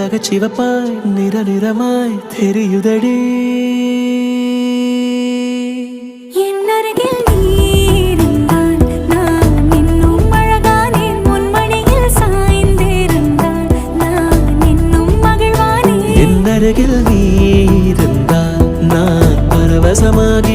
அழக சிவப்பாய் நிற நிறமாய் தெரியுதடி. அருகில் நீ இருந்தால் நான் பரவசமாகி